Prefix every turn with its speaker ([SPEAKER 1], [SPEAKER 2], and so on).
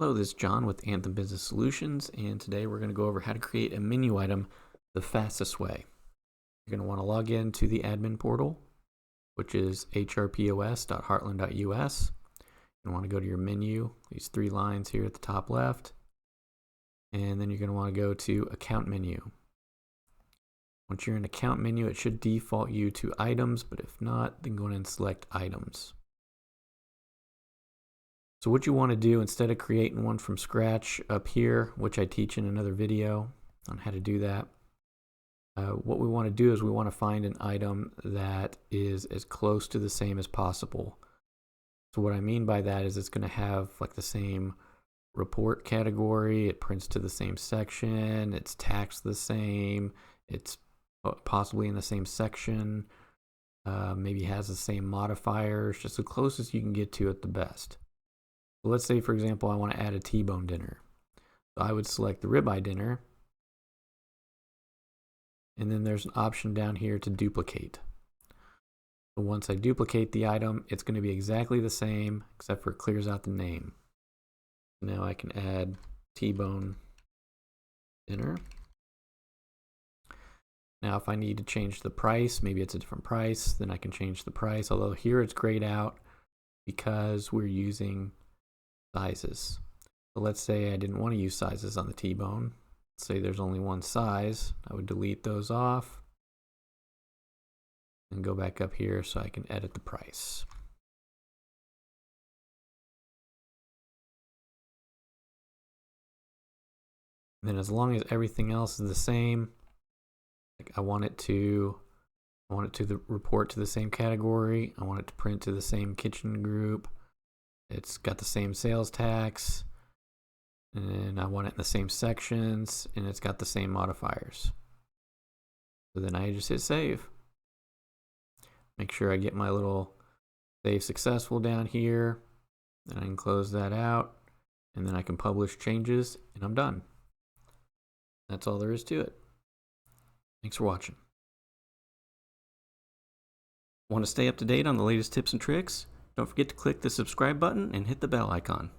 [SPEAKER 1] Hello, this is John with Anthem Business Solutions, and today we're going to go over how to create a menu item the fastest way. You're going to want to log in to the admin portal, which is hrpos.heartland.us. You want to go to your menu, these three lines here at the top left, and then you're going to want to go to Account Menu. Once you're in Account Menu, it should default you to Items, but if not, then go ahead and select Items. So what you want to do, instead of creating one from scratch up here, which I teach in another video on how to do that, what we want to do is we want to find an item that is as close to the same as possible. So what I mean by that is it's going to have like the same report category, it prints to the same section, it's taxed the same, it's possibly in the same section, maybe has the same modifiers, just the closest you can get to it the best. So let's say, for example, I want to add a T-bone dinner. So I would select the ribeye dinner, and then there's an option down here to duplicate. So once I duplicate the item, it's going to be exactly the same, except for it clears out the name. Now I can add T-bone dinner. Now if I need to change the price, maybe it's a different price, then I can change the price, although here it's grayed out because we're using sizes. So let's say I didn't want to use sizes on the T-bone. Let's say there's only one size. I would delete those off and go back up here so I can edit the price. And then as long as everything else is the same, like I want it to report to the same category. I want it to print to the same kitchen group. It's got the same sales tax, and I want it in the same sections, and it's got the same modifiers. So then I just hit save. Make sure I get my little save successful down here, and I can close that out, and then I can publish changes, and I'm done. That's all there is to it. Thanks for watching. Want to stay up to date on the latest tips and tricks? Don't forget to click the subscribe button and hit the bell icon.